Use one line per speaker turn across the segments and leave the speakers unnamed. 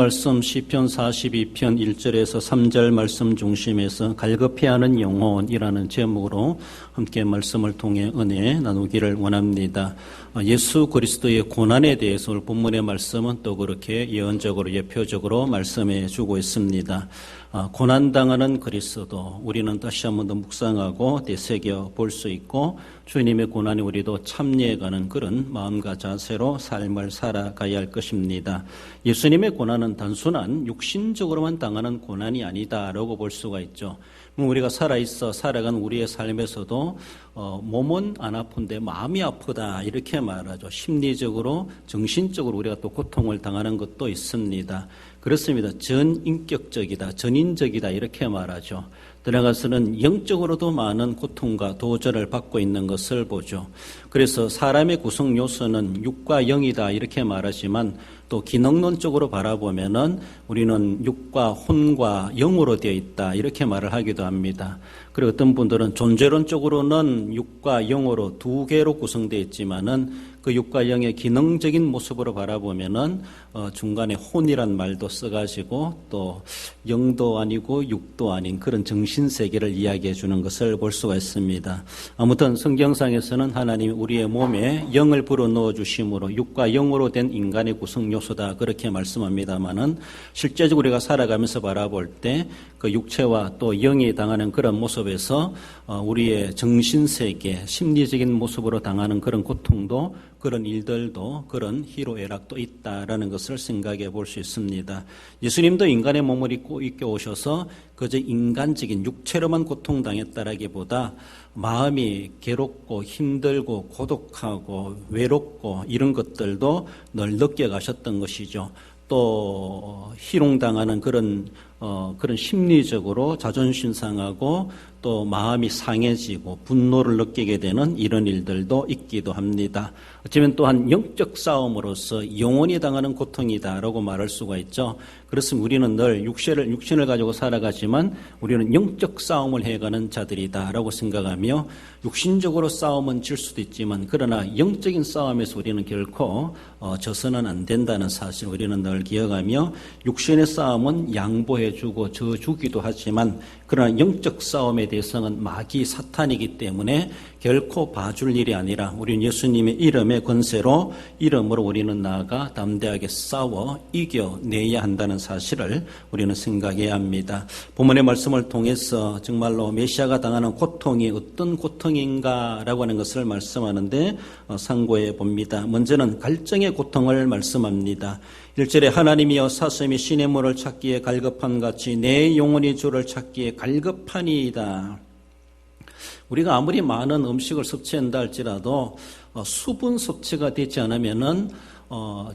말씀 시편 42편 1절에서 3절 말씀 중심에서 갈급해하는 영혼이라는 제목으로 함께 말씀을 통해 은혜 나누기를 원합니다. 예수 그리스도의 고난에 대해서 오늘 본문의 말씀은 또 그렇게 예언적으로 예표적으로 말씀해 주고 있습니다. 고난당하는 그리스도, 우리는 다시 한 번 더 묵상하고 되새겨 볼 수 있고 주님의 고난에 우리도 참여해가는 그런 마음과 자세로 삶을 살아가야 할 것입니다. 예수님의 고난은 단순한 육신적으로만 당하는 고난이 아니다라고 볼 수가 있죠. 우리가 살아있어 살아간 우리의 삶에서도 몸은 안 아픈데 마음이 아프다 이렇게 말하죠. 심리적으로 정신적으로 우리가 또 고통을 당하는 것도 있습니다. 그렇습니다. 전인격적이다, 전인적이다 이렇게 말하죠. 들어가서는 영적으로도 많은 고통과 도전을 받고 있는 것을 보죠. 그래서 사람의 구성 요소는 육과 영이다 이렇게 말하지만 또 기능론적으로 바라보면은 우리는 육과 혼과 영으로 되어 있다 이렇게 말을 하기도 합니다. 그리고 어떤 분들은 존재론적으로는 육과 영으로 두 개로 구성되어 있지만은 그 육과 영의 기능적인 모습으로 바라보면은 중간에 혼이란 말도 써가지고 또 영도 아니고 육도 아닌 그런 정신세계를 이야기해 주는 것을 볼 수가 있습니다. 아무튼 성경상에서는 하나님이 우리의 몸에 영을 불어넣어 주심으로 육과 영으로 된 인간의 구성 요소다 그렇게 말씀합니다마는 실제적으로 우리가 살아가면서 바라볼 때 그 육체와 또 영이 당하는 그런 모습에서 우리의 정신세계, 심리적인 모습으로 당하는 그런 고통도 그런 일들도 그런 희로애락도 있다라는 것을 생각해 볼 수 있습니다. 예수님도 인간의 몸을 입고 오셔서 그저 인간적인 육체로만 고통당했다라기보다 마음이 괴롭고 힘들고 고독하고 외롭고 이런 것들도 늘 느껴가셨던 것이죠. 또 희롱당하는 그런 심리적으로 자존심 상하고 또 마음이 상해지고 분노를 느끼게 되는 이런 일들도 있기도 합니다. 어쩌면 또한 영적 싸움으로서 영혼이 당하는 고통이다라고 말할 수가 있죠. 그렇습니다. 우리는 늘 육신을 가지고 살아가지만 우리는 영적 싸움을 해가는 자들이다라고 생각하며 육신적으로 싸움은 질 수도 있지만 그러나 영적인 싸움에서 우리는 결코 져서는 안 된다는 사실 우리는 늘 기억하며 육신의 싸움은 양보해주고 져주기도 하지만 그러나 영적 싸움에 대해서는 마귀 사탄이기 때문에 결코 봐줄 일이 아니라 우리는 예수님의 이름의 권세로 이름으로 우리는 나아가 담대하게 싸워 이겨내야 한다는 사실을 우리는 생각해야 합니다. 본문의 말씀을 통해서 정말로 메시아가 당하는 고통이 어떤 고통인가라고 하는 것을 말씀하는데 상고해 봅니다. 먼저는 갈증의 고통을 말씀합니다. 1절에 하나님이여 사슴이 시냇물을 찾기에 갈급한 같이 내 영혼이 주를 찾기에 갈급하니이다. 우리가 아무리 많은 음식을 섭취한다 할지라도 수분 섭취가 되지 않으면은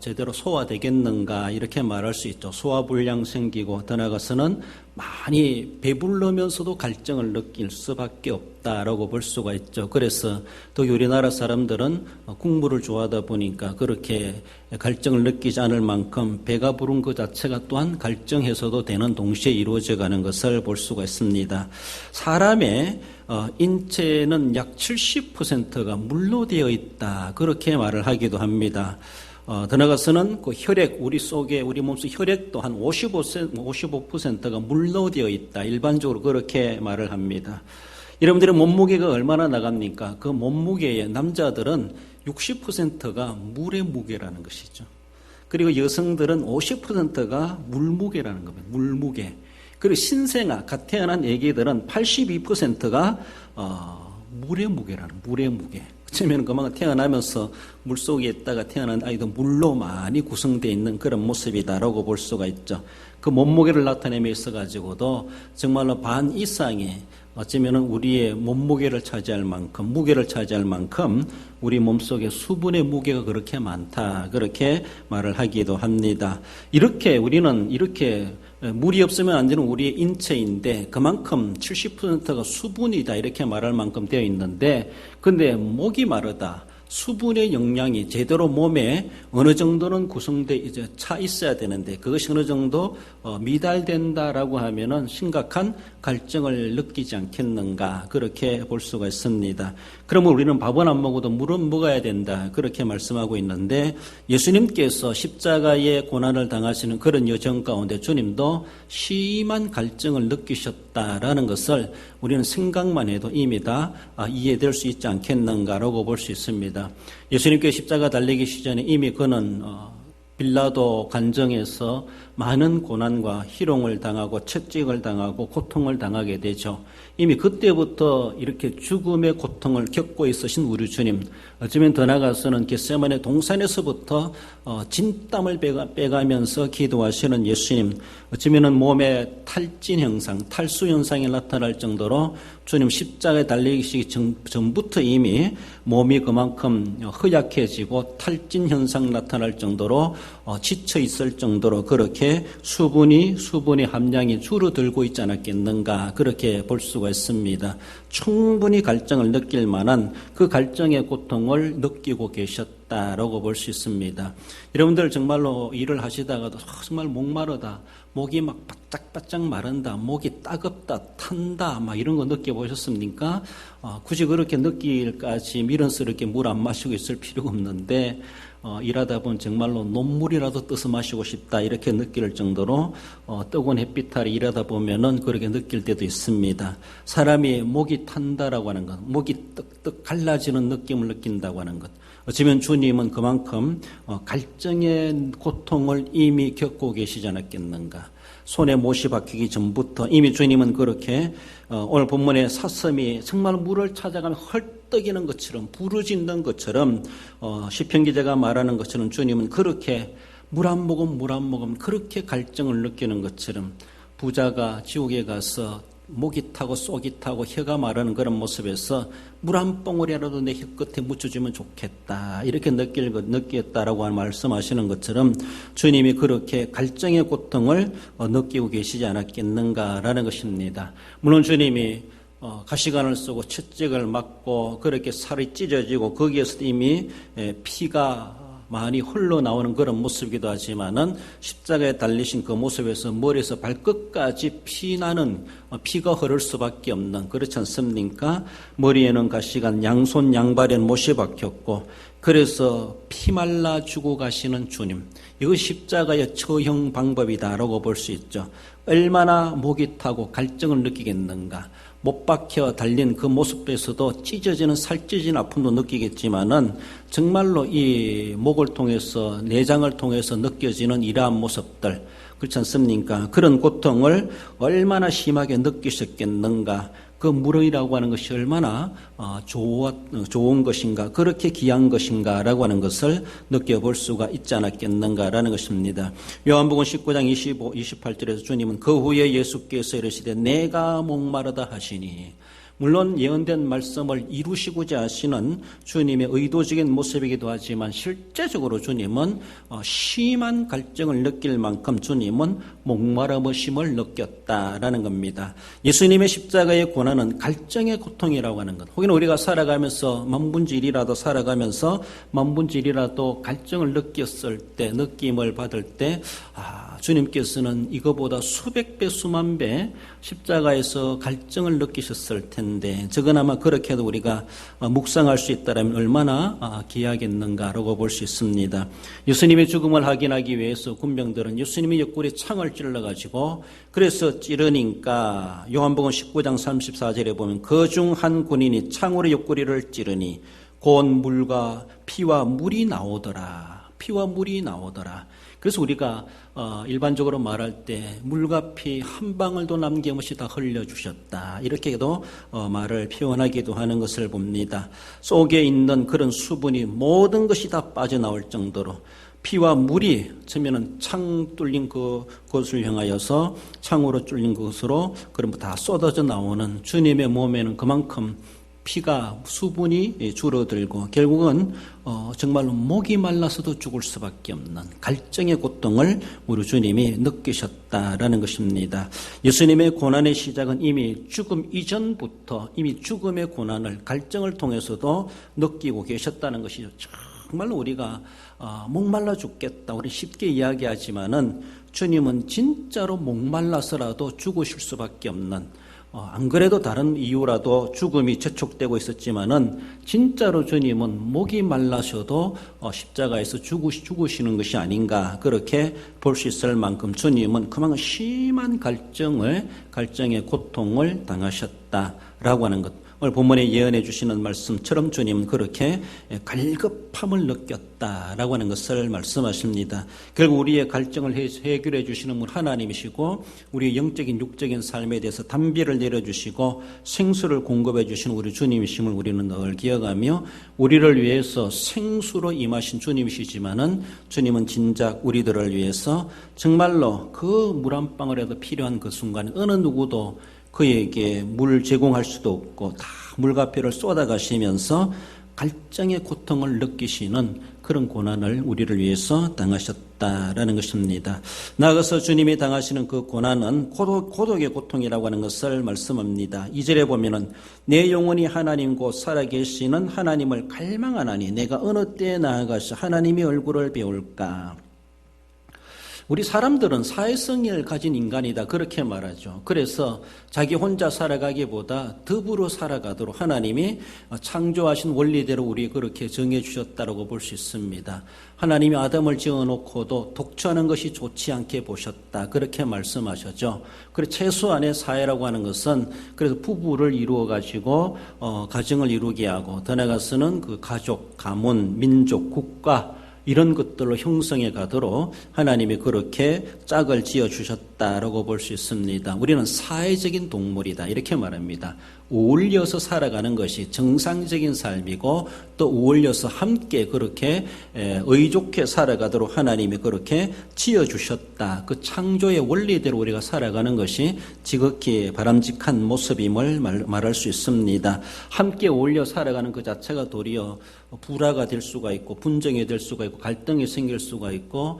제대로 소화되겠는가 이렇게 말할 수 있죠. 소화불량 생기고 더 나아가서는 많이 배부르면서도 갈증을 느낄 수밖에 없다라고 볼 수가 있죠. 그래서 또 우리나라 사람들은 국물을 좋아하다 보니까 그렇게 갈증을 느끼지 않을 만큼 배가 부른 그 자체가 또한 갈증 해소도 되는 동시에 이루어져 가는 것을 볼 수가 있습니다. 사람의 인체는 약 70%가 물로 되어 있다 그렇게 말을 하기도 합니다. 더 나아가서는 그 혈액, 우리 몸속 혈액도 한 55%가 물로 되어 있다. 일반적으로 그렇게 말을 합니다. 여러분들의 몸무게가 얼마나 나갑니까? 그 몸무게의 남자들은 60%가 물의 무게라는 것이죠. 그리고 여성들은 50%가 물무게라는 겁니다. 물무게. 그리고 신생아, 갓 태어난 애기들은 82%가 물의 무게라는 물의 무게. 어쩌면 그만 태어나면서 물속에 있다가 태어난 아이도 물로 많이 구성되어 있는 그런 모습이다라고 볼 수가 있죠. 그 몸무게를 나타내며 있어가지고도 정말로 반 이상의 어쩌면 우리의 몸무게를 차지할 만큼, 무게를 차지할 만큼 우리 몸속에 수분의 무게가 그렇게 많다. 그렇게 말을 하기도 합니다. 우리는 이렇게 물이 없으면 안 되는 우리의 인체인데 그만큼 70%가 수분이다 이렇게 말할 만큼 되어 있는데 근데 목이 마르다, 수분의 영양이 제대로 몸에 어느 정도는 구성돼 이제 차 있어야 되는데 그것이 어느 정도 미달된다라고 하면은 심각한 갈증을 느끼지 않겠는가 그렇게 볼 수가 있습니다. 그러면 우리는 밥은 안 먹어도 물은 먹어야 된다 그렇게 말씀하고 있는데 예수님께서 십자가의 고난을 당하시는 그런 여정 가운데 주님도 심한 갈증을 느끼셨다라는 것을 우리는 생각만 해도 이미 다 이해될 수 있지 않겠는가라고 볼 수 있습니다. 예수님께 십자가 달리기 시전에 이미 그는 빌라도 관정에서 많은 고난과 희롱을 당하고 채찍을 당하고 고통을 당하게 되죠. 이미 그때부터 이렇게 죽음의 고통을 겪고 있으신 우리 주님, 어쩌면 더 나아가서는 겟세마네 동산에서부터 진땀을 빼가면서 기도하시는 예수님, 어쩌면 몸에 탈진 현상, 탈수 현상이 나타날 정도로 주님 십자가에 달리기 전부터 이미 몸이 그만큼 허약해지고 탈진 현상 나타날 정도로 지쳐 있을 정도로 그렇게 수분의 함량이 줄어들고 있지 않았겠는가 그렇게 볼 수가 있습니다. 충분히 갈증을 느낄 만한 그 갈증의 고통을 느끼고 계셨다라고 볼 수 있습니다. 여러분들 정말로 일을 하시다가도 정말 목마르다, 목이 막 바짝바짝 마른다, 목이 따갑다, 탄다, 막 이런 거 느껴보셨습니까? 굳이 그렇게 느낄까지 미련스럽게 물 안 마시고 있을 필요가 없는데 일하다 보면 정말로 논물이라도 떠서 마시고 싶다 이렇게 느낄 정도로 뜨거운 햇빛 아래 일하다 보면은 그렇게 느낄 때도 있습니다. 사람이 목이 탄다라고 하는 것, 목이 떡떡 갈라지는 느낌을 느낀다고 하는 것. 어쩌면 주님은 그만큼 갈증의 고통을 이미 겪고 계시지 않았겠는가. 손에 못이 박히기 전부터 이미 주님은 그렇게 오늘 본문의 사슴이 정말 물을 찾아가면 헐떡이는 것처럼 부르짖는 것처럼 시편 기자가 말하는 것처럼 주님은 그렇게 물 한 모금 그렇게 갈증을 느끼는 것처럼 부자가 지옥에 가서 목이 타고 쏙이 타고 혀가 마르는 그런 모습에서 물 한 봉우리라도 내 혀 끝에 묻혀주면 좋겠다 이렇게 느꼈다라고 말씀하시는 것처럼 주님이 그렇게 갈증의 고통을 느끼고 계시지 않았겠는가라는 것입니다. 물론 주님이 가시관을 쓰고 채찍을 맞고 그렇게 살이 찢어지고 거기에서 이미 피가 많이 흘러나오는 그런 모습이기도 하지만은 십자가에 달리신 그 모습에서 머리에서 발끝까지 피가 흐를 수밖에 없는 그렇지 않습니까? 머리에는 가시관, 양손 양발에는 못이 박혔고 그래서 피말라 죽어가시는 주님, 이것이 십자가의 처형 방법이다라고 볼 수 있죠. 얼마나 목이 타고 갈증을 느끼겠는가. 못 박혀 달린 그 모습에서도 찢어지는 살찢어지는 아픔도 느끼겠지만은 정말로 이 목을 통해서 내장을 통해서 느껴지는 이러한 모습들 그렇지 않습니까? 그런 고통을 얼마나 심하게 느끼셨겠는가. 그 물이라고 하는 것이 얼마나 좋은 것인가, 그렇게 귀한 것인가라고 하는 것을 느껴볼 수가 있지 않았겠는가라는 것입니다. 요한복음 19장 25, 28절에서 주님은 그 후에 예수께서 이르시되 내가 목마르다 하시니, 물론 예언된 말씀을 이루시고자 하시는 주님의 의도적인 모습이기도 하지만 실제적으로 주님은 심한 갈증을 느낄 만큼 주님은 목마름심을 느꼈다라는 겁니다. 예수님의 십자가의 고난은 갈증의 고통이라고 하는 것. 혹은 우리가 살아가면서 만분지일이라도 살아가면서 만분지일이라도 갈증을 느꼈을 때, 느낌을 받을 때 주님께서는 이거보다 수백 배, 수만 배 십자가에서 갈증을 느끼셨을 텐데 저건 아마 그렇게 해도 우리가 묵상할 수 있다면 얼마나 귀하겠는가라고 볼 수 있습니다. 예수님의 죽음을 확인하기 위해서 군병들은 예수님의 옆구리에 창을 찔러가지고 그래서 찌르니까 요한복음 19장 34절에 보면 그 중 한 군인이 창으로 옆구리를 찌르니 곧 물과 피와 물이 나오더라. 피와 물이 나오더라. 그래서 우리가 일반적으로 말할 때 물과 피 한 방울도 남김없이 다 흘려주셨다. 이렇게도 말을 표현하기도 하는 것을 봅니다. 속에 있는 그런 수분이 모든 것이 다 빠져나올 정도로 피와 물이 처음에는 창 뚫린 그곳을 향하여서 창으로 뚫린 곳으로 그럼 다 쏟아져 나오는 주님의 몸에는 그만큼 피가 수분이 줄어들고 결국은 정말로 목이 말라서도 죽을 수밖에 없는 갈증의 고통을 우리 주님이 느끼셨다라는 것입니다. 예수님의 고난의 시작은 이미 죽음 이전부터 이미 죽음의 고난을 갈증을 통해서도 느끼고 계셨다는 것이죠. 정말로 우리가 목말라 죽겠다 우리 쉽게 이야기하지만은 주님은 진짜로 목말라서라도 죽으실 수밖에 없는 안 그래도 다른 이유라도 죽음이 재촉되고 있었지만은 진짜로 주님은 목이 말라셔도 십자가에서 죽으시는 것이 아닌가 그렇게 볼 수 있을 만큼 주님은 그만큼 심한 갈증의 고통을 당하셨다라고 하는 것. 오늘 본문에 예언해 주시는 말씀처럼 주님은 그렇게 갈급함을 느꼈다라고 하는 것을 말씀하십니다. 결국 우리의 갈증을 해결해 주시는 분 하나님이시고 우리의 영적인 육적인 삶에 대해서 단비를 내려주시고 생수를 공급해 주시는 우리 주님이심을 우리는 늘 기억하며 우리를 위해서 생수로 임하신 주님이시지만은 주님은 진작 우리들을 위해서 정말로 그 물 한 방울에도 필요한 그 순간 어느 누구도 그에게 물 제공할 수도 없고 다 물과표를 쏟아가시면서 갈증의 고통을 느끼시는 그런 고난을 우리를 위해서 당하셨다라는 것입니다. 나아가서 주님이 당하시는 그 고난은 고독의 고통이라고 하는 것을 말씀합니다. 2절에 보면은 내 영혼이 하나님 곧 살아계시는 하나님을 갈망하나니 내가 어느 때에 나아가서 하나님의 얼굴을 배울까. 우리 사람들은 사회성을 가진 인간이다 그렇게 말하죠. 그래서 자기 혼자 살아가기보다 더불어 살아가도록 하나님이 창조하신 원리대로 우리 그렇게 정해 주셨다고 볼 수 있습니다. 하나님이 아담을 지어놓고도 독처하는 것이 좋지 않게 보셨다 그렇게 말씀하셨죠. 그래서 최소한의 사회라고 하는 것은 그래서 부부를 이루어 가지고 가정을 이루게 하고 더 나아가서는 그 가족, 가문, 민족, 국가 이런 것들로 형성해 가도록 하나님이 그렇게 짝을 지어 주셨다라고 볼 수 있습니다. 우리는 사회적인 동물이다 이렇게 말합니다. 어울려서 살아가는 것이 정상적인 삶이고 또 어울려서 함께 그렇게 의좋게 살아가도록 하나님이 그렇게 지어주셨다. 그 창조의 원리대로 우리가 살아가는 것이 지극히 바람직한 모습임을 말할 수 있습니다. 함께 어울려 살아가는 그 자체가 도리어 불화가 될 수가 있고 분쟁이 될 수가 있고 갈등이 생길 수가 있고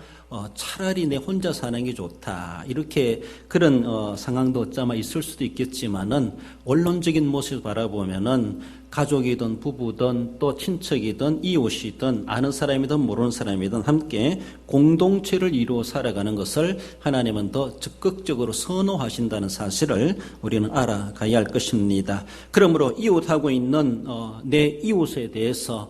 차라리 내 혼자 사는 게 좋다 이렇게 그런 상황도 어쩌면 있을 수도 있겠지만은 원론적인 모습을 바라보면은 가족이든 부부든 또 친척이든 이웃이든 아는 사람이든 모르는 사람이든 함께 공동체를 이루어 살아가는 것을 하나님은 더 적극적으로 선호하신다는 사실을 우리는 알아가야 할 것입니다. 그러므로 이웃하고 있는 내 이웃에 대해서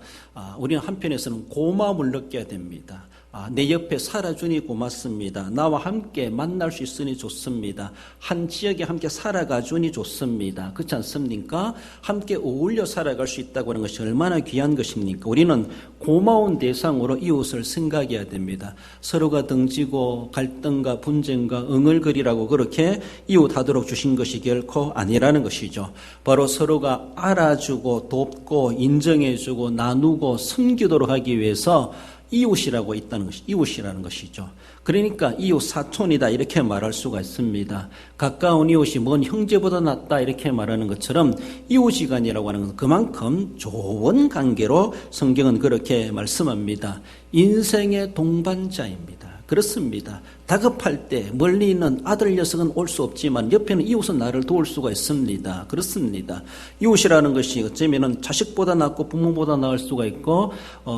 우리는 한편에서는 고마움을 느껴야 됩니다. 내 옆에 살아주니 고맙습니다. 나와 함께 만날 수 있으니 좋습니다. 한 지역에 함께 살아가 주니 좋습니다. 그렇지 않습니까? 함께 어울려 살아갈 수 있다고 하는 것이 얼마나 귀한 것입니까? 우리는 고마운 대상으로 이웃을 생각해야 됩니다. 서로가 등지고 갈등과 분쟁과 응을거리라고 그렇게 이웃하도록 주신 것이 결코 아니라는 것이죠. 바로 서로가 알아주고 돕고 인정해주고 나누고 섬기도록 하기 위해서 이웃이라고 있다는 것이 이웃이라는 것이죠. 그러니까 이웃 사촌이다 이렇게 말할 수가 있습니다. 가까운 이웃이 먼 형제보다 낫다 이렇게 말하는 것처럼 이웃이간이라고 하는 것은 그만큼 좋은 관계로 성경은 그렇게 말씀합니다. 인생의 동반자입니다. 그렇습니다. 다급할 때 멀리 있는 아들 녀석은 올 수 없지만 옆에는 이웃은 나를 도울 수가 있습니다. 그렇습니다. 이웃이라는 것이 어쩌면 자식보다 낫고 부모보다 나을 수가 있고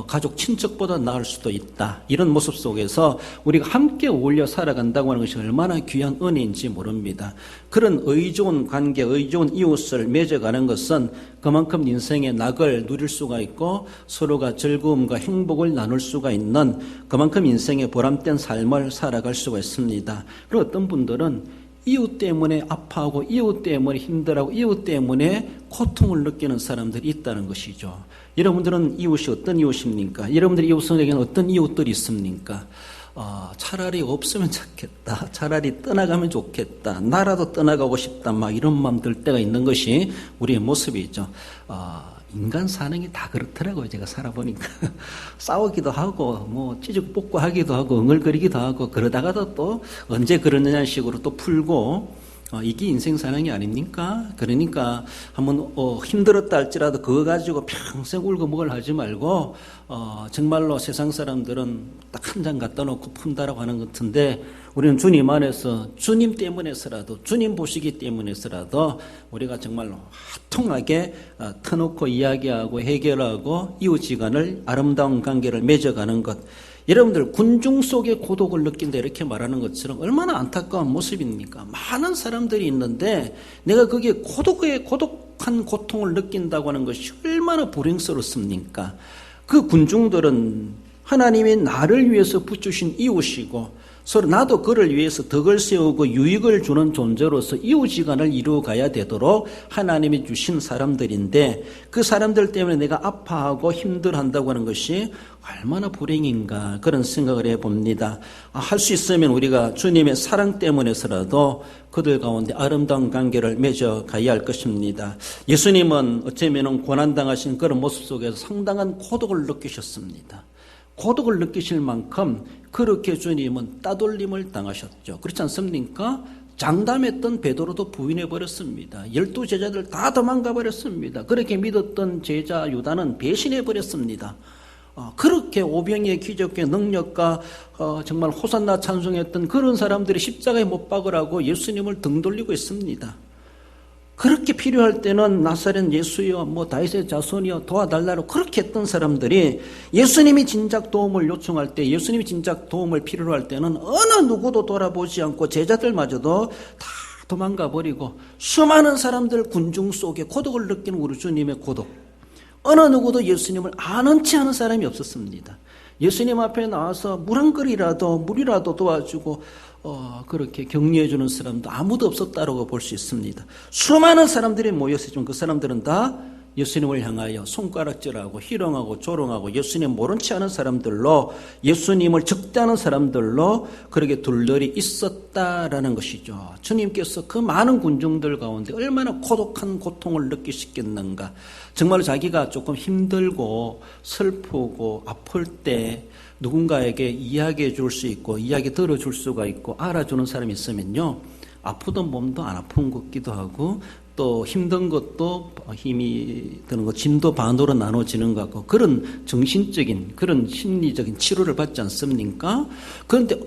가족 친척보다 나을 수도 있다. 이런 모습 속에서 우리가 함께 어울려 살아간다고 하는 것이 얼마나 귀한 은혜인지 모릅니다. 그런 의좋은 관계, 의좋은 이웃을 맺어가는 것은 그만큼 인생의 낙을 누릴 수가 있고 서로가 즐거움과 행복을 나눌 수가 있는 그만큼 인생의 보람된 삶을 살아갈 수가 있습니다. 그리고 어떤 분들은 이웃 때문에 아파하고 이웃 때문에 힘들어하고 이웃 때문에 고통을 느끼는 사람들이 있다는 것이죠. 여러분들은 이웃이 어떤 이웃입니까? 여러분들의 이웃에게는 어떤 이웃들이 있습니까? 차라리 없으면 좋겠다. 차라리 떠나가면 좋겠다. 나라도 떠나가고 싶다. 막 이런 마음 들 때가 있는 것이 우리의 모습이죠. 인간 사는 게 다 그렇더라고요. 제가 살아보니까. 싸우기도 하고, 뭐, 찌죽볶고 하기도 하고, 응얼거리기도 하고, 그러다가도 또 언제 그러느냐는 식으로 또 풀고, 이게 인생 사는 게 아닙니까? 그러니까 한번 힘들었다 할지라도 그거 가지고 평생 울고 먹을 하지 말고 정말로 세상 사람들은 딱 한 잔 갖다 놓고 푼다라고 하는 것 같은데 우리는 주님 안에서 주님 때문에서라도 주님 보시기 때문에서라도 우리가 정말로 통하게 터놓고 이야기하고 해결하고 이웃지간을 아름다운 관계를 맺어가는 것. 여러분들 군중 속의 고독을 느낀다 이렇게 말하는 것처럼 얼마나 안타까운 모습입니까? 많은 사람들이 있는데 내가 거기에 고독한 고통을 느낀다고 하는 것이 얼마나 불행스럽습니까? 그 군중들은 하나님이 나를 위해서 붙주신 이웃이고 서로 나도 그를 위해서 덕을 세우고 유익을 주는 존재로서 이웃지간을 이루어가야 되도록 하나님이 주신 사람들인데 그 사람들 때문에 내가 아파하고 힘들어한다고 하는 것이 얼마나 불행인가 그런 생각을 해봅니다. 할 수 있으면 우리가 주님의 사랑 때문에서라도 그들 가운데 아름다운 관계를 맺어가야 할 것입니다. 예수님은 어쩌면 고난당하신 그런 모습 속에서 상당한 고독을 느끼셨습니다. 고독을 느끼실 만큼 그렇게 주님은 따돌림을 당하셨죠. 그렇지 않습니까? 장담했던 베드로도 부인해버렸습니다. 12제자들 다 도망가버렸습니다. 그렇게 믿었던 제자 유다는 배신해버렸습니다. 그렇게 오병이의 기적의 능력과 정말 호산나 찬송했던 그런 사람들이 십자가에 못 박으라고 예수님을 등 돌리고 있습니다. 그렇게 필요할 때는 나사렛 예수여 다윗의 자손이여 도와달라고 그렇게 했던 사람들이 예수님이 진작 도움을 요청할 때 예수님이 진작 도움을 필요로 할 때는 어느 누구도 돌아보지 않고 제자들마저도 다 도망가 버리고 수많은 사람들 군중 속에 고독을 느끼는 우리 주님의 고독 어느 누구도 예수님을 아는 체 하는 사람이 없었습니다. 예수님 앞에 나와서 물 한 그릇이라도 물이라도 도와주고 그렇게 격려해 주는 사람도 아무도 없었다라고 볼 수 있습니다. 수많은 사람들이 모였지만 그 사람들은 다 예수님을 향하여 손가락질하고 희롱하고 조롱하고 예수님 모른 체 하는 사람들로 예수님을 적대하는 사람들로 그렇게 둘러리 있었다라는 것이죠. 주님께서 그 많은 군중들 가운데 얼마나 고독한 고통을 느끼셨겠는가. 정말 자기가 조금 힘들고 슬프고 아플 때 누군가에게 이야기해 줄 수 있고 이야기 들어줄 수가 있고 알아주는 사람이 있으면요 아프던 몸도 안 아픈 것 같기도 하고 또 힘든 것도 힘이 드는 것 진도 반으로 나눠지는 것 같고 그런 정신적인 그런 심리적인 치료를 받지 않습니까? 그런데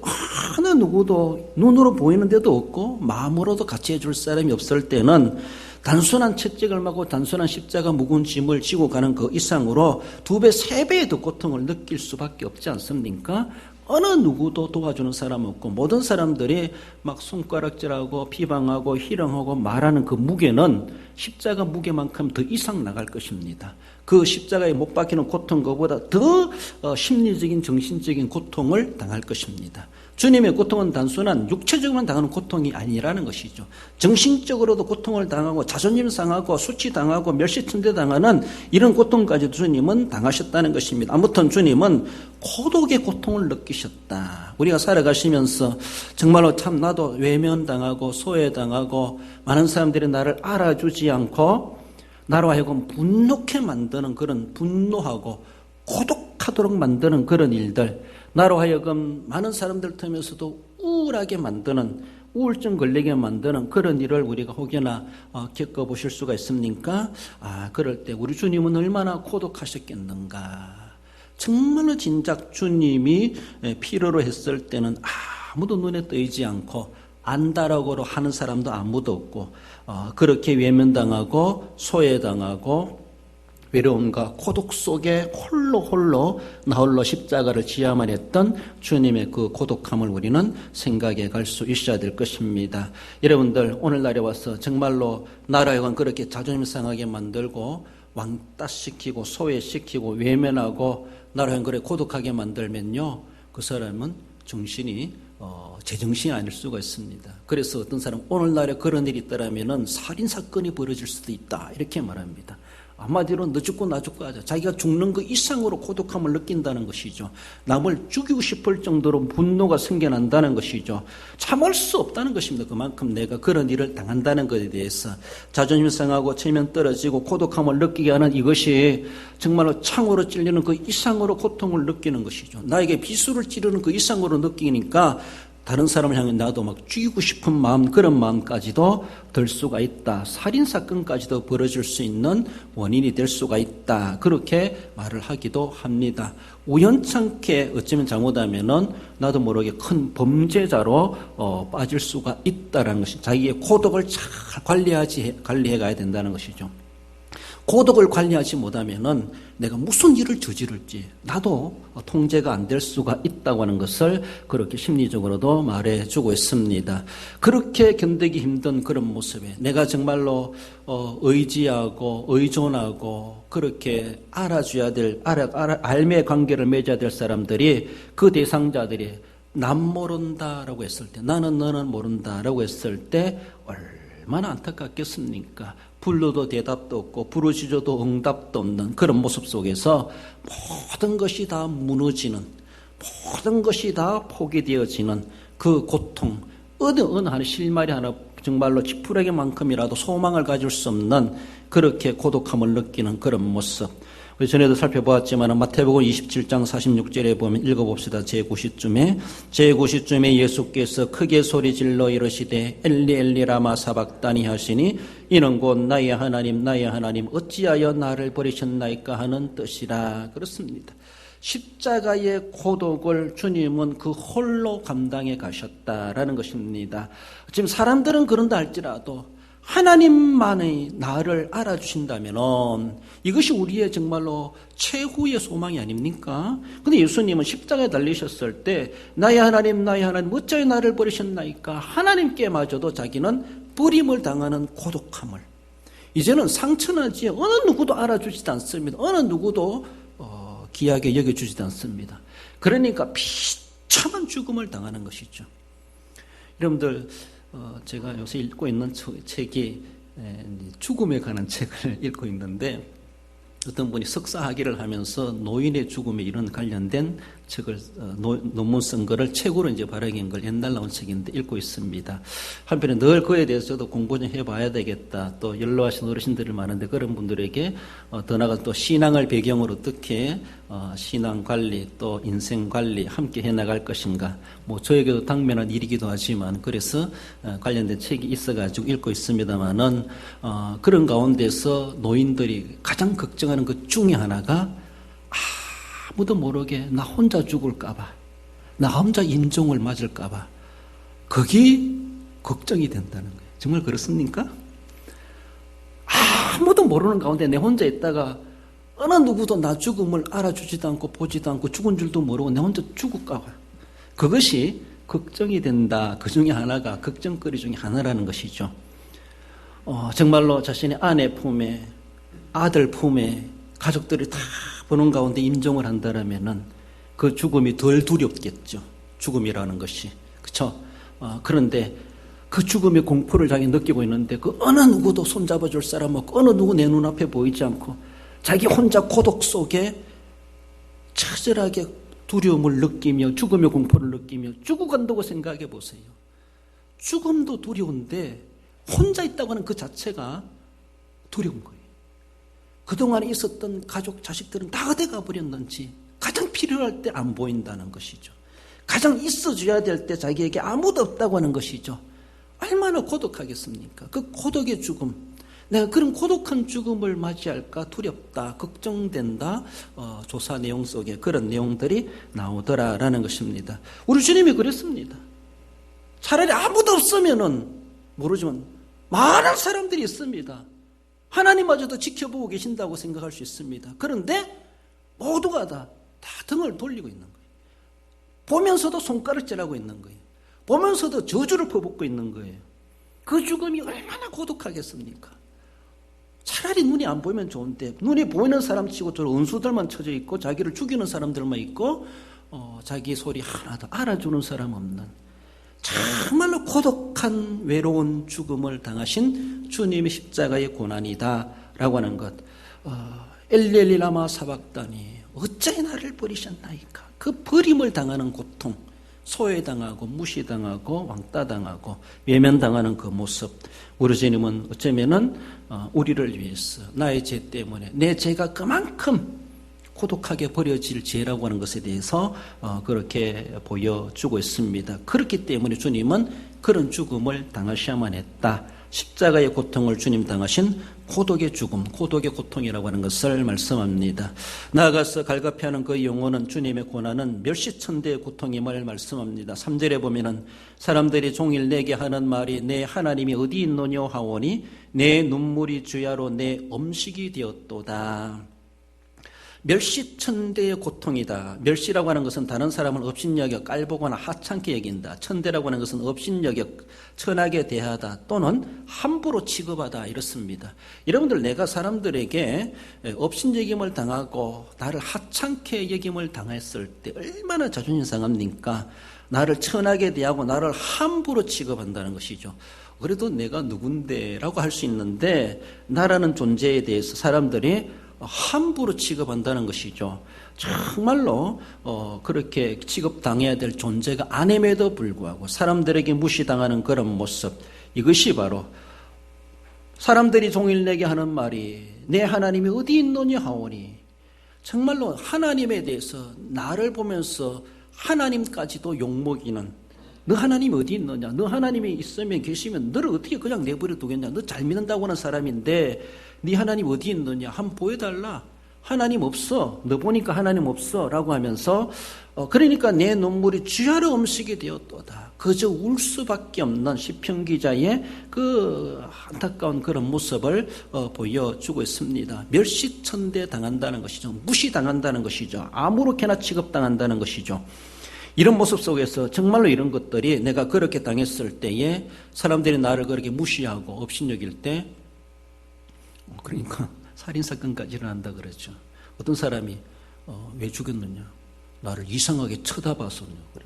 어느 누구도 눈으로 보이는 데도 없고 마음으로도 같이 해줄 사람이 없을 때는 단순한 채찍을 맞고 단순한 십자가 무거운 짐을 지고 가는 그 이상으로 2배, 3배의 더 고통을 느낄 수밖에 없지 않습니까? 어느 누구도 도와주는 사람 없고 모든 사람들이 막 손가락질하고 비방하고 희롱하고 말하는 그 무게는 십자가 무게만큼 더 이상 나갈 것입니다. 그 십자가에 못 박히는 고통 그보다 더 심리적인 정신적인 고통을 당할 것입니다. 주님의 고통은 단순한 육체적으로만 당하는 고통이 아니라는 것이죠. 정신적으로도 고통을 당하고 자존심 상하고 수치당하고 멸시천대당하는 이런 고통까지 주님은 당하셨다는 것입니다. 아무튼 주님은 고독의 고통을 느끼셨다. 우리가 살아가시면서 정말로 참 나도 외면당하고 소외당하고 많은 사람들이 나를 알아주지 않고 나로 하여금 분노케 만드는 그런 분노하고 고독하도록 만드는 그런 일들 나로 하여금 많은 사람들 틈에서도 우울하게 만드는 우울증 걸리게 만드는 그런 일을 우리가 혹여나 겪어보실 수가 있습니까? 그럴 때 우리 주님은 얼마나 고독하셨겠는가. 정말로 진작 주님이 필요로 했을 때는 아무도 눈에 띄지 않고 안다라고 하는 사람도 아무도 없고 그렇게 외면당하고 소외당하고 외로움과 고독 속에 홀로 나홀로 십자가를 지야만 했던 주님의 그 고독함을 우리는 생각해 갈 수 있어야 될 것입니다. 여러분들 오늘날에 와서 정말로 나라여간 그렇게 자존심 상하게 만들고 왕따시키고 소외시키고 외면하고 나라여간 그렇게 고독하게 만들면요 그 사람은 정신이 제정신이 아닐 수가 있습니다. 그래서 어떤 사람 오늘날에 그런 일이 있더라면은 살인사건이 벌어질 수도 있다 이렇게 말합니다. 한마디로 너 죽고 나 죽고 하자. 자기가 죽는 그 이상으로 고독함을 느낀다는 것이죠. 남을 죽이고 싶을 정도로 분노가 생겨난다는 것이죠. 참을 수 없다는 것입니다. 그만큼 내가 그런 일을 당한다는 것에 대해서 자존심 상하고 체면 떨어지고 고독함을 느끼게 하는 이것이 정말로 창으로 찔리는 그 이상으로 고통을 느끼는 것이죠. 나에게 비수를 찌르는 그 이상으로 느끼니까 다른 사람을 향해 나도 막 죽이고 싶은 마음, 그런 마음까지도 들 수가 있다. 살인사건까지도 벌어질 수 있는 원인이 될 수가 있다. 그렇게 말을 하기도 합니다. 우연찮게 어쩌면 잘못하면은 나도 모르게 큰 범죄자로 빠질 수가 있다라는 것이, 자기의 고독을 잘 관리해 가야 된다는 것이죠. 고독을 관리하지 못하면은 내가 무슨 일을 저지를지 나도 통제가 안 될 수가 있다고 하는 것을 그렇게 심리적으로도 말해주고 있습니다. 그렇게 견디기 힘든 그런 모습에 내가 정말로 의지하고 의존하고 그렇게 알아줘야 될, 알매 관계를 맺어야 될 사람들이, 그 대상자들이 남 모른다라고 했을 때, 나는 너는 모른다라고 했을 때 얼마나 안타깝겠습니까? 불러도 대답도 없고 부르짖어도 응답도 없는 그런 모습 속에서 모든 것이 다 무너지는, 모든 것이 다 포기되어지는 그 고통, 어느 하나 실마리 하나 정말로 지푸라기만큼이라도 소망을 가질 수 없는 그렇게 고독함을 느끼는 그런 모습. 우리 전에도 살펴보았지만 마태복음 27장 46절에 보면 읽어봅시다. 제9시쯤에 예수께서 크게 소리질러 이르시되 엘리 엘리 라마 사박다니 하시니 이는 곧 나의 하나님 나의 하나님 어찌하여 나를 버리셨나이까 하는 뜻이라. 그렇습니다. 십자가의 고독을 주님은 그 홀로 감당해 가셨다라는 것입니다. 지금 사람들은 그런다 할지라도 하나님만이 나를 알아주신다면 이것이 우리의 정말로 최후의 소망이 아닙니까? 근데 예수님은 십자가에 달리셨을 때 나의 하나님 나의 하나님 어찌하여 나를 버리셨나이까, 하나님께마저도 자기는 버림을 당하는 고독함을, 이제는 상처나지 어느 누구도 알아주지도 않습니다. 어느 누구도 귀하게 여겨주지도 않습니다. 그러니까 비참한 죽음을 당하는 것이죠. 여러분들, 제가 요새 읽고 있는 책이 죽음에 관한 책을 읽고 있는데, 어떤 분이 석사학위를 하면서 노인의 죽음에 이런 관련된 책을 논문 쓴 거를 책으로 이제 발행한 걸, 옛날 나온 책인데 읽고 있습니다. 한편에 늘 그에 대해서 저도 공부 좀 해봐야 되겠다. 또 연로하신 어르신들이 많은데 그런 분들에게 더 나아가 또 신앙을 배경으로 어떻게 신앙 관리 또 인생 관리 함께 해나갈 것인가, 뭐 저에게도 당면한 일이기도 하지만 그래서 관련된 책이 있어가지고 읽고 있습니다만은 그런 가운데서 노인들이 가장 걱정하는 것 중에 하나가 아무도 모르게 나 혼자 죽을까봐, 나 혼자 인종을 맞을까봐, 그게 걱정이 된다는 거예요. 정말 그렇습니까? 아무도 모르는 가운데 내 혼자 있다가 어느 누구도 나 죽음을 알아주지도 않고 보지도 않고 죽은 줄도 모르고 내 혼자 죽을까봐, 그것이 걱정이 된다. 그 중에 하나가, 걱정거리 중에 하나라는 것이죠. 정말로 자신의 아내 품에, 아들 품에 가족들이 다 보는 가운데 임종을 한다라면은 그 죽음이 덜 두렵겠죠. 죽음이라는 것이. 그렇죠? 그런데 그 죽음의 공포를 자기 느끼고 있는데 그 어느 누구도 손잡아줄 사람 없고 어느 누구 내 눈앞에 보이지 않고 자기 혼자 고독 속에 처절하게 두려움을 느끼며 죽음의 공포를 느끼며 죽어간다고 생각해 보세요. 죽음도 두려운데 혼자 있다고 하는 그 자체가 두려운 거예요. 그동안에 있었던 가족, 자식들은 다 어디 가버렸는지 가장 필요할 때 안 보인다는 것이죠. 가장 있어줘야 될 때 자기에게 아무도 없다고 하는 것이죠. 얼마나 고독하겠습니까? 그 고독의 죽음, 내가 그런 고독한 죽음을 맞이할까 두렵다, 걱정된다, 조사 내용 속에 그런 내용들이 나오더라라는 것입니다. 우리 주님이 그랬습니다. 차라리 아무도 없으면은 모르지만 많은 사람들이 있습니다. 하나님마저도 지켜보고 계신다고 생각할 수 있습니다. 그런데 모두가 다 등을 돌리고 있는 거예요. 보면서도 손가락질하고 있는 거예요. 보면서도 저주를 퍼붓고 있는 거예요. 그 죽음이 얼마나 고독하겠습니까? 차라리 눈이 안 보이면 좋은데 눈이 보이는 사람 치고 저런 은수들만 쳐져 있고 자기를 죽이는 사람들만 있고 자기 소리 하나도 알아주는 사람 없는 정말로 고독한 외로운 죽음을 당하신 주님의 십자가의 고난이다라고 하는 것. 엘리 엘리 라마 사박다니 어찌 나를 버리셨나이까. 그 버림을 당하는 고통, 소외당하고 무시당하고 왕따당하고 외면당하는 그 모습. 우리 주님은 어쩌면은 우리를 위해서 나의 죄 때문에 내 죄가 그만큼 고독하게 버려질 죄라고 하는 것에 대해서 그렇게 보여주고 있습니다. 그렇기 때문에 주님은 그런 죽음을 당하셔야만 했다. 십자가의 고통을 주님 당하신 고독의 죽음, 고독의 고통이라고 하는 것을 말씀합니다. 나아가서 갈급해하는 그 영혼은 주님의 고난은 멸시천대의 고통임을 말씀합니다. 3절에 보면은 사람들이 종일 내게 하는 말이 내 하나님이 어디 있노냐 하오니 내 눈물이 주야로 내 음식이 되었도다. 멸시천대의 고통이다. 멸시라고 하는 것은 다른 사람을 업신여겨 깔보거나 하찮게 여긴다. 천대라고 하는 것은 업신여겨 천하게 대하다 또는 함부로 취급하다 이렇습니다. 여러분들 내가 사람들에게 업신여김을 당하고 나를 하찮게 여김을 당했을 때 얼마나 자존심 상합니까? 나를 천하게 대하고 나를 함부로 취급한다는 것이죠. 그래도 내가 누군데라고 할 수 있는데 나라는 존재에 대해서 사람들이 함부로 취급한다는 것이죠. 정말로 그렇게 취급당해야 될 존재가 아님에도 불구하고 사람들에게 무시당하는 그런 모습, 이것이 바로 사람들이 종일 내게 하는 말이 내 하나님이 어디 있노냐 하오니, 정말로 하나님에 대해서 나를 보면서 하나님까지도 욕먹이는, 너 하나님이 어디 있느냐, 너 하나님이 있으면 계시면 너를 어떻게 그냥 내버려 두겠냐, 너 잘 믿는다고 하는 사람인데 네 하나님 어디 있느냐, 한번 보여달라, 하나님 없어, 너 보니까 하나님 없어 라고 하면서 그러니까 내 눈물이 주야로 음식이 되었도다. 그저 울 수밖에 없는 시편 기자의 그 안타까운 그런 모습을 보여주고 있습니다. 멸시천대 당한다는 것이죠. 무시당한다는 것이죠. 아무렇게나 취급당한다는 것이죠. 이런 모습 속에서 정말로 이런 것들이 내가 그렇게 당했을 때에 사람들이 나를 그렇게 무시하고 업신여길 때, 그러니까 살인사건까지 일어난다 그러죠. 어떤 사람이 왜 죽였느냐, 나를 이상하게 쳐다봐서요. 그래.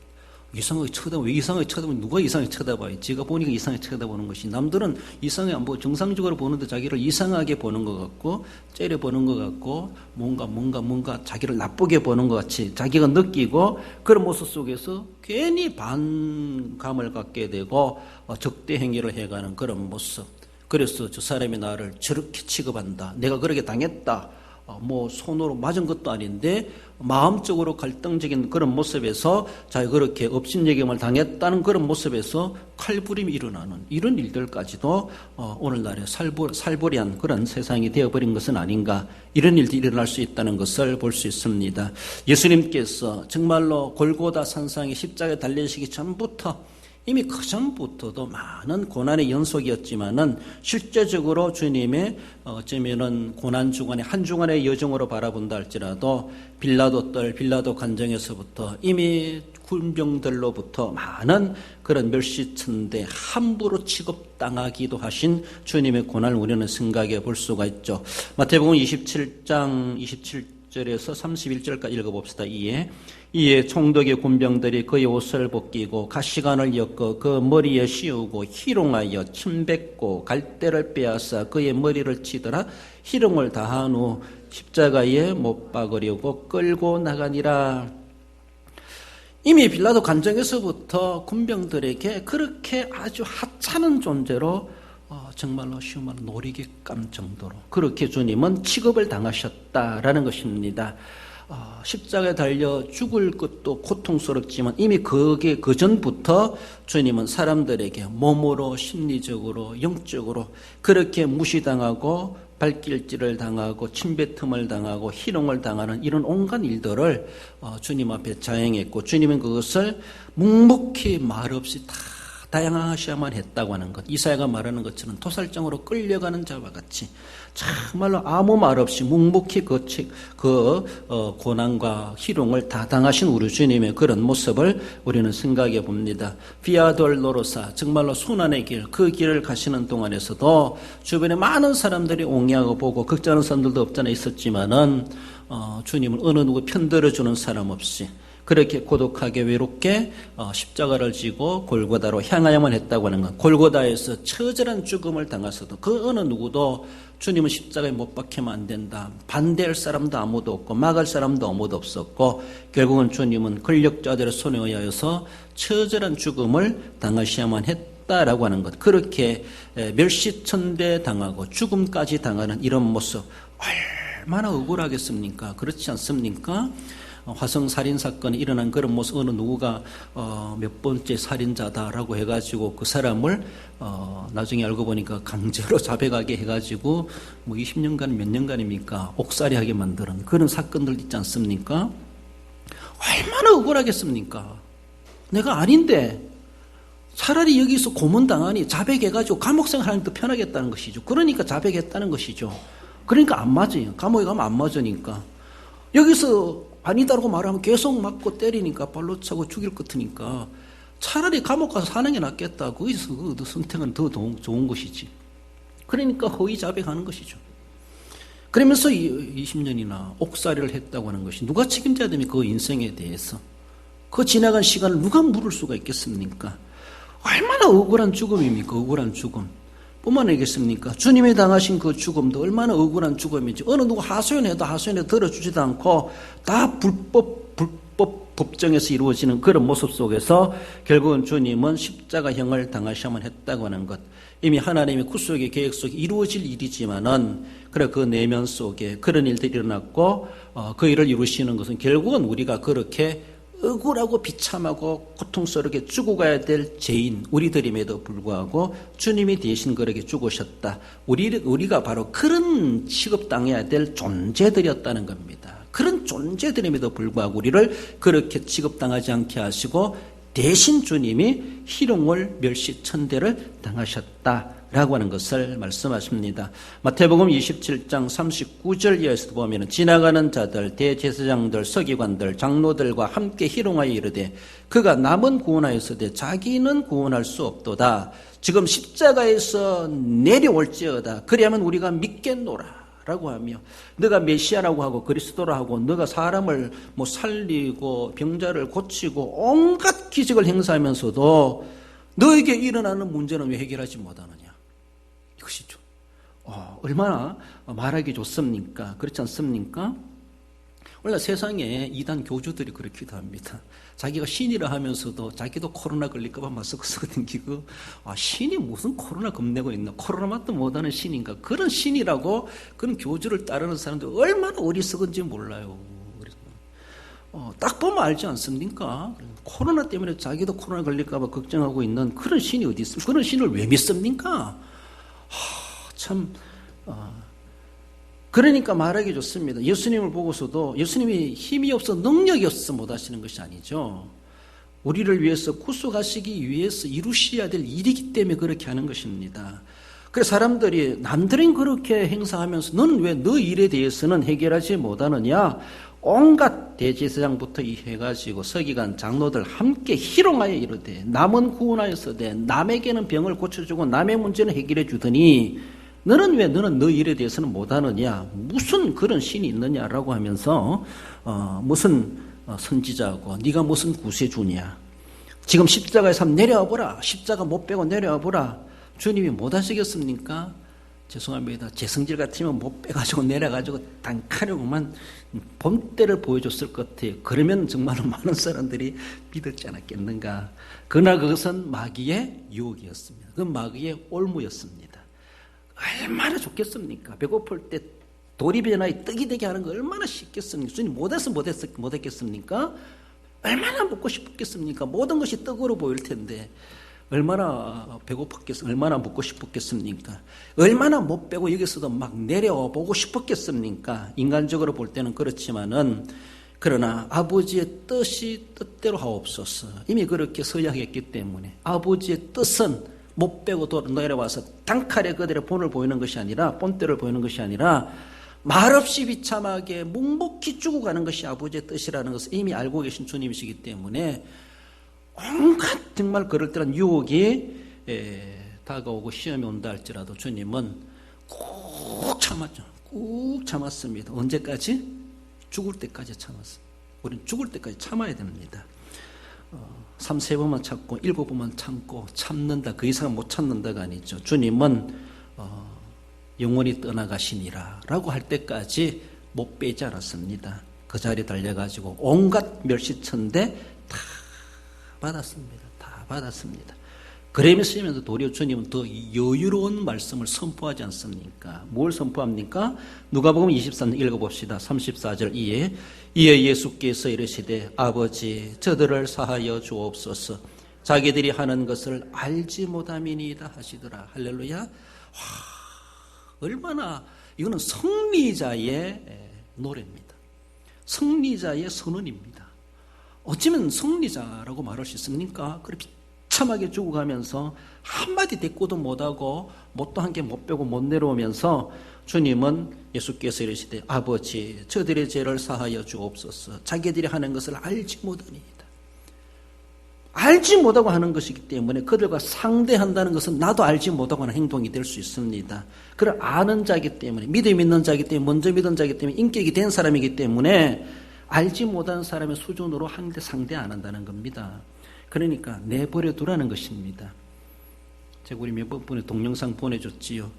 이상하게 쳐다봐. 왜 이상하게 쳐다보면 누가 이상하게 쳐다봐요? 제가 보니까 이상하게 쳐다보는 것이, 남들은 이상하게 안 보고 정상적으로 보는데 자기를 이상하게 보는 것 같고 째려보는 것 같고 뭔가 자기를 나쁘게 보는 것 같이 자기가 느끼고, 그런 모습 속에서 괜히 반감을 갖게 되고 적대 행위를 해가는 그런 모습. 그래서 저 사람이 나를 저렇게 취급한다, 내가 그렇게 당했다, 뭐 손으로 맞은 것도 아닌데 마음적으로 갈등적인 그런 모습에서 자기가 그렇게 업신여김을 당했다는 그런 모습에서 칼부림이 일어나는 이런 일들까지도 오늘날에 살벌한 그런 세상이 되어버린 것은 아닌가, 이런 일들이 일어날 수 있다는 것을 볼 수 있습니다. 예수님께서 정말로 골고다 산상에 십자가에 달리시기 전부터, 이미 그 전부터도 많은 고난의 연속이었지만은 실제적으로 주님의 어쩌면은 고난 주간의 한 주간의 여정으로 바라본다 할지라도 빌라도 관정에서부터 이미 군병들로부터 많은 그런 멸시천대, 함부로 취급당하기도 하신 주님의 고난을 우리는 생각해 볼 수가 있죠. 마태복음 27장 27절에서 31절까지 읽어봅시다. 이에 총독의 군병들이 그의 옷을 벗기고 가시관을 엮어 그 머리에 씌우고 희롱하여 침뱉고 갈대를 빼앗아 그의 머리를 치더라. 희롱을 다한 후 십자가에 못 박으려고 끌고 나가니라. 이미 빌라도 관정에서부터 군병들에게 그렇게 아주 하찮은 존재로 정말로 쉬운 말로 놀이개감 정도로 그렇게 주님은 취급을 당하셨다라는 것입니다. 십자가에 달려 죽을 것도 고통스럽지만 이미 그 전부터 주님은 사람들에게 몸으로, 심리적으로, 영적으로 그렇게 무시당하고 발길질을 당하고 침뱉음을 당하고 희롱을 당하는 이런 온갖 일들을 주님 앞에 자행했고, 주님은 그것을 묵묵히 말없이 다 다양하셔야만 했다고 하는 것. 이사야가 말하는 것처럼 도살장으로 끌려가는 자와 같이 정말로 아무 말 없이 묵묵히 고난과 희롱을 다 당하신 우리 주님의 그런 모습을 우리는 생각해 봅니다. 비아 돌로로사, 정말로 순환의 길, 그 길을 가시는 동안에서도 주변에 많은 사람들이 옹야하고 보고 걱정하는 사람들도 없잖아 있었지만은 주님을 어느 누구 편들어주는 사람 없이 그렇게 고독하게 외롭게 십자가를 지고 골고다로 향하야만 했다고 하는 것. 골고다에서 처절한 죽음을 당하서도 그 어느 누구도 주님은 십자가에 못 박히면 안 된다, 반대할 사람도 아무도 없고 막을 사람도 아무도 없었고, 결국은 주님은 권력자들의 손에 의하여서 처절한 죽음을 당하셔야만 했다라고 하는 것. 그렇게 멸시천대 당하고 죽음까지 당하는 이런 모습, 얼마나 억울하겠습니까? 그렇지 않습니까? 화성 살인 사건이 일어난 그런 모습, 어느 누구가 몇 번째 살인자다라고 해가지고 그 사람을 나중에 알고 보니까 강제로 자백하게 해가지고 뭐 20년간 몇 년간입니까? 옥살이하게 만드는 그런 사건들 있지 않습니까? 얼마나 억울하겠습니까? 내가 아닌데 차라리 여기서 고문당하니 자백해가지고 감옥생활하는 더 편하겠다는 것이죠. 그러니까 자백했다는 것이죠. 그러니까 안 맞아요. 감옥에 가면 안 맞으니까. 여기서 아니다라고 말하면 계속 맞고 때리니까 발로 차고 죽일 것 같으니까 차라리 감옥 가서 사는 게 낫겠다. 거기서 그 선택은 더 좋은 것이지. 그러니까 허위 자백하는 것이죠. 그러면서 20년이나 옥살이를 했다고 하는 것이 누가 책임져야 됩니까? 그 인생에 대해서. 그 지나간 시간을 누가 물을 수가 있겠습니까? 얼마나 억울한 죽음입니까? 억울한 죽음. 뿐만 아니겠습니까? 주님이 당하신 그 죽음도 얼마나 억울한 죽음인지 어느 누구 하소연해도 들어주지도 않고 다 불법 법정에서 이루어지는 그런 모습 속에서 결국은 주님은 십자가형을 당하셔야만 했다고 하는 것. 이미 하나님의 구속의 계획 속에 이루어질 일이지만은 그래 그 내면 속에 그런 일들이 일어났고 그 일을 이루시는 것은 결국은 우리가 그렇게 억울하고 비참하고 고통스럽게 죽어가야 될 죄인 우리들임에도 불구하고 주님이 대신 그렇게 죽으셨다. 우리가 바로 그런 취급당해야 될 존재들이었다는 겁니다. 그런 존재들임에도 불구하고 우리를 그렇게 취급당하지 않게 하시고 대신 주님이 희롱을 멸시천대를 당하셨다라고 하는 것을 말씀하십니다. 마태복음 27장 39절 이하에서도 보면 지나가는 자들, 대제사장들, 서기관들, 장로들과 함께 희롱하여 이르되 그가 남은 구원하였으되 자기는 구원할 수 없도다. 지금 십자가에서 내려올지어다. 그리하면 우리가 믿겠노라. 라고 하며 너가 메시아라고 하고 그리스도라 하고 너가 사람을 살리고 병자를 고치고 온갖 기적을 행사하면서도 너에게 일어나는 문제는 왜 해결하지 못하느냐. 이것이죠. 얼마나 말하기 좋습니까? 그렇지 않습니까? 원래 세상에 이단 교주들이 그렇기도 합니다. 자기가 신이라 하면서도 자기도 코로나 걸릴까봐 마스크 쓰고 다니고 신이 무슨 코로나 겁내고 있나, 코로나 맛도 못하는 신인가, 그런 신이라고 그런 교주를 따르는 사람들 얼마나 어리석은지 몰라요. 딱 보면 알지 않습니까? 코로나 때문에 자기도 코로나 걸릴까봐 걱정하고 있는 그런 신이 어디 있습니까? 그런 신을 왜 믿습니까? 그러니까 말하기 좋습니다. 예수님을 보고서도 예수님이 힘이 없어 능력이 없어서 못하시는 것이 아니죠. 우리를 위해서 구속하시기 위해서 이루셔야 될 일이기 때문에 그렇게 하는 것입니다. 그래서 사람들이 남들은 그렇게 행사하면서 너는 왜 너 일에 대해서는 해결하지 못하느냐. 온갖 대제사장부터 해가지고 서기관 장로들 함께 희롱하여 이르되 남은 구원하였으되 남에게는 병을 고쳐주고 남의 문제는 해결해 주더니 너는 너 일에 대해서는 못하느냐. 무슨 그런 신이 있느냐라고 하면서 무슨 선지자고 네가 무슨 구세주냐. 지금 십자가에서 내려와 보라. 십자가 못 빼고 내려와 보라. 주님이 못하시겠습니까? 죄송합니다. 제 성질 같으면 못 빼가지고 내려가지고 단칼에만 본때를 보여줬을 것 같아요. 그러면 정말 많은 사람들이 믿었지 않았겠는가. 그러나 그것은 마귀의 유혹이었습니다. 그건 마귀의 올무였습니다. 얼마나 좋겠습니까? 배고플 때 도리변화에 떡이 되게 하는 거 얼마나 쉽겠습니까? 주님 못했겠습니까? 얼마나 먹고 싶었겠습니까? 모든 것이 떡으로 보일 텐데 얼마나 배고팠겠습니까? 얼마나 먹고 싶었겠습니까? 얼마나 못 빼고 여기서도 막 내려와 보고 싶었겠습니까? 인간적으로 볼 때는 그렇지만은 그러나 아버지의 뜻대로 하옵소서. 이미 그렇게 서약했기 때문에 아버지의 뜻은 못 빼고 내려와서 단칼에 그들의 본을 보이는 것이 아니라 본때를 보이는 것이 아니라 말없이 비참하게 묵묵히 죽어가는 것이 아버지의 뜻이라는 것을 이미 알고 계신 주님이시기 때문에 온갖 정말 그럴듯한 유혹이 다가오고 시험이 온다 할지라도 주님은 꾹 참았죠. 꾹 참았습니다. 언제까지? 죽을 때까지 참았습니다. 우리는 죽을 때까지 참아야 됩니다. 3-4번만 참고 7번만 참고 참는다. 그 이상 못 참는다가 아니죠. 주님은 영원히 떠나가시니라 라고 할 때까지 못 빼지 않았습니다. 그 자리에 달려가지고 온갖 멸시천대 다 받았습니다. 다 받았습니다. 그러면서 도리어 주님은 더 여유로운 말씀을 선포하지 않습니까? 뭘 선포합니까? 누가복음 23장 읽어봅시다. 34절 이에 예수께서 이르시되 아버지 저들을 사하여 주옵소서 자기들이 하는 것을 알지 못함이니이다 하시더라. 할렐루야. 얼마나 이거는 승리자의 노래입니다. 승리자의 선언입니다. 어쩌면 승리자라고 말할 수 있습니까? 그래 비참하게 죽어가면서 한마디 대꾸도 못하고 뭣도 한 개 못 빼고 못 내려오면서 주님은 예수께서 이르시되 아버지 저들의 죄를 사하여 주옵소서 자기들이 하는 것을 알지 못하니이다. 알지 못하고 하는 것이기 때문에 그들과 상대한다는 것은 나도 알지 못하고 하는 행동이 될 수 있습니다. 그걸 아는 자이기 때문에 믿음 있는 자이기 때문에 먼저 믿은 자이기 때문에 인격이 된 사람이기 때문에 알지 못하는 사람의 수준으로 상대 안 한다는 겁니다. 그러니까 내버려 두라는 것입니다. 제가 우리 몇 번에 동영상 보내줬지요.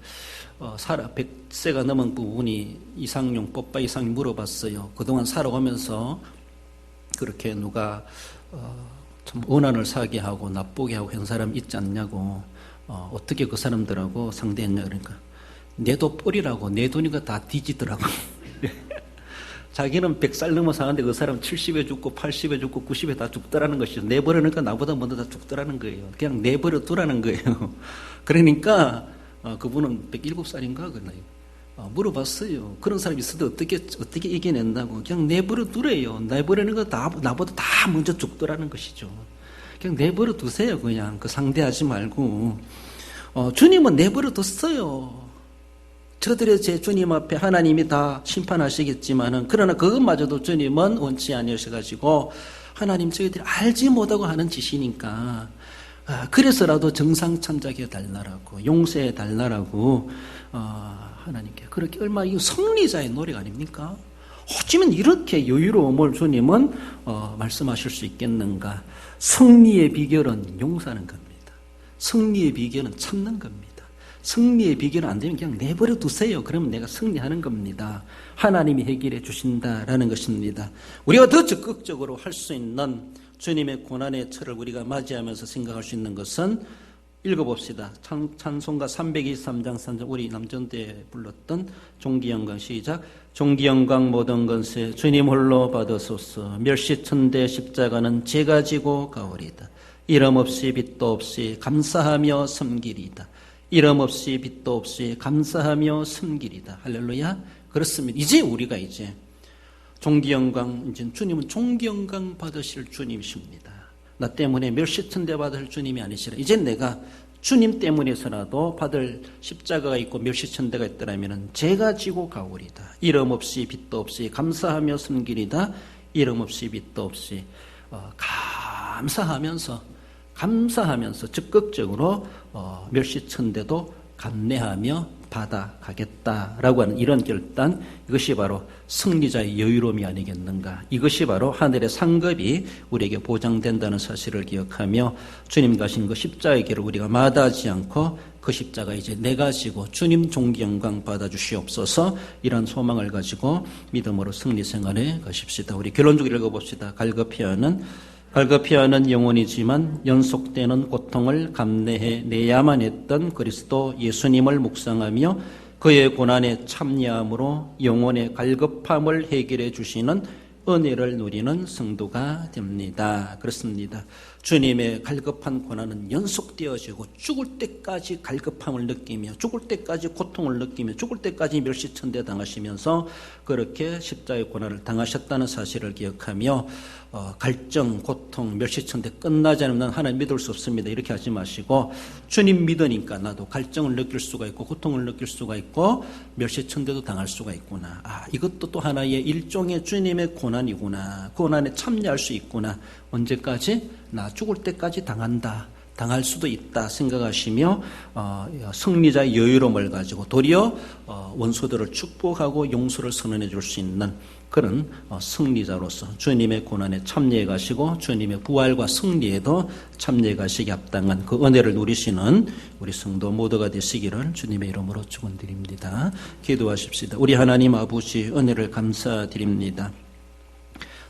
100세가 넘은 부분이 이상용, 뽀빠 이상이 물어봤어요. 그동안 살아오면서 그렇게 누가 참 원한을 사게 하고 나쁘게 하고 한 사람 있지 않냐고 어떻게 그 사람들하고 상대했냐 그러니까 내 돈 뿌리라고 내 돈이가 다 뒤지더라고. 자기는 100살 넘어 사는데 그 사람 70에 죽고 80에 죽고 90에 다 죽더라는 것이죠. 내버려니까 나보다 먼저 다 죽더라는 거예요. 그냥 내버려 두라는 거예요. 그러니까 그분은 107살인가 그러나요? 물어봤어요. 그런 사람이 있어도 어떻게 이겨낸다고. 그냥 내버려 두래요. 내버리는 거 나보다 다 먼저 죽더라는 것이죠. 그냥 내버려 두세요. 그냥 그 상대하지 말고. 주님은 내버려 뒀어요. 저들의 죄 주님 앞에 하나님이 다 심판하시겠지만은 그러나 그것마저도 주님은 원치 아니하셔가지고 하나님 저희들이 알지 못하고 하는 짓이니까 그래서라도 정상 참작해 달라고 용서해 달라고 하나님께 그렇게 얼마나 이 승리자의 노래가 아닙니까? 어쩌면 이렇게 여유로움을 주님은 말씀하실 수 있겠는가? 승리의 비결은 용서하는 겁니다. 승리의 비결은 참는 겁니다. 승리의 비결은 안 되면 그냥 내버려 두세요. 그러면 내가 승리하는 겁니다. 하나님이 해결해 주신다라는 것입니다. 우리가 더 적극적으로 할 수 있는 주님의 고난의 철을 우리가 맞이하면서 생각할 수 있는 것은 읽어봅시다. 찬송가 323장 3절 우리 남전대에 불렀던 종기영광 시작. 종기영광 모든 건세 주님 홀로 받으소서 멸시천대 십자가는 제가 지고 가오리다. 이름 없이 빛도 없이 감사하며 섬기리다. 이름 없이 빛도 없이 감사하며 섬기리다. 할렐루야. 그렇습니다. 이제 우리가 이제 종기영광 이제 주님은 종기영광 받으실 주님이십니다. 나 때문에 멸시천대 받을 주님이 아니시라. 이제 내가 주님 때문에서라도 받을 십자가가 있고 멸시천대가 있더라면 제가 지고 가오리다. 이름 없이 빛도 없이 감사하며 섬기리다. 이름 없이 빛도 없이 감사하면서 적극적으로 멸시천대도 감내하며 받아가겠다라고 하는 이런 결단, 이것이 바로 승리자의 여유로움이 아니겠는가. 이것이 바로 하늘의 상급이 우리에게 보장된다는 사실을 기억하며 주님 가신 그 십자가의 길을 우리가 마다하지 않고 그 십자가 이제 내가 지고 주님 종기 영광 받아주시옵소서, 이런 소망을 가지고 믿음으로 승리 생활에 가십시다. 우리 결론적으로 읽어봅시다. 갈급해하는 영혼이지만 연속되는 고통을 감내해내야만 했던 그리스도 예수님을 묵상하며 그의 고난에 참여함으로 영혼의 갈급함을 해결해 주시는 은혜를 누리는 성도가 됩니다. 그렇습니다. 주님의 갈급한 고난은 연속되어지고 죽을 때까지 갈급함을 느끼며 죽을 때까지 고통을 느끼며 죽을 때까지 멸시천대 당하시면서 그렇게 십자가의 고난을 당하셨다는 사실을 기억하며 갈증, 고통, 멸시천대 끝나지 않으면 하나님 믿을 수 없습니다. 이렇게 하지 마시고 주님 믿으니까 나도 갈증을 느낄 수가 있고 고통을 느낄 수가 있고 멸시천대도 당할 수가 있구나. 이것도 또 하나의 일종의 주님의 고난이구나. 고난에 참여할 수 있구나. 언제까지? 나 죽을 때까지 당할 수도 있다 생각하시며 승리자의 여유로움을 가지고 도리어 원수들을 축복하고 용서를 선언해 줄 수 있는 그런 승리자로서 주님의 고난에 참여해 가시고 주님의 부활과 승리에도 참여해 가시기 합당한 그 은혜를 누리시는 우리 성도 모두가 되시기를 주님의 이름으로 축원드립니다. 기도하십시다. 우리 하나님 아버지, 은혜를 감사드립니다.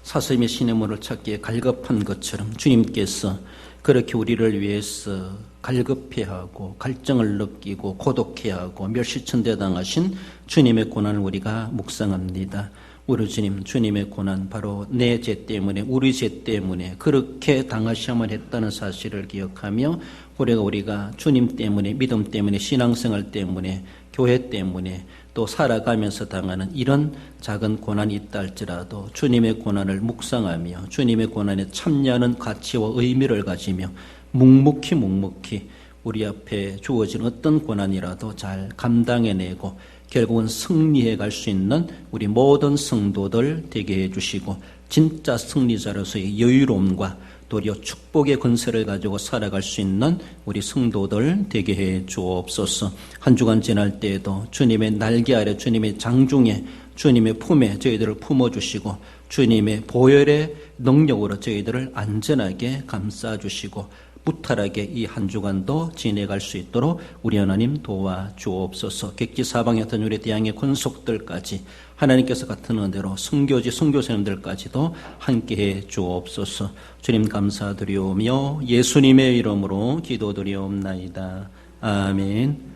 사슴이 시냇물을 찾기에 갈급한 것처럼 주님께서 그렇게 우리를 위해서 갈급해하고 갈증을 느끼고 고독해하고 멸시천대당하신 주님의 고난을 우리가 묵상합니다. 우리 주님, 주님의 고난, 바로 내 죄 때문에, 우리 죄 때문에 그렇게 당하셔야만 했다는 사실을 기억하며 우리가 주님 때문에, 믿음 때문에, 신앙생활 때문에, 교회 때문에 또 살아가면서 당하는 이런 작은 고난이 있다 할지라도 주님의 고난을 묵상하며 주님의 고난에 참여하는 가치와 의미를 가지며 묵묵히 우리 앞에 주어진 어떤 고난이라도 잘 감당해내고 결국은 승리해 갈 수 있는 우리 모든 성도들 되게 해주시고 진짜 승리자로서의 여유로움과 도리어 축복의 권세를 가지고 살아갈 수 있는 우리 성도들 되게 해 주옵소서. 한 주간 지날 때에도 주님의 날개 아래 주님의 장중에 주님의 품에 저희들을 품어주시고 주님의 보혈의 능력으로 저희들을 안전하게 감싸주시고 무탈하게 이 한 주간도 지내갈 수 있도록 우리 하나님 도와주옵소서. 객지 사방에 있던 우리 대항의 권속들까지 하나님께서 같은 은혜로 선교지 선교사님들까지도 함께해 주옵소서. 주님 감사드리오며 예수님의 이름으로 기도드리옵나이다. 아멘.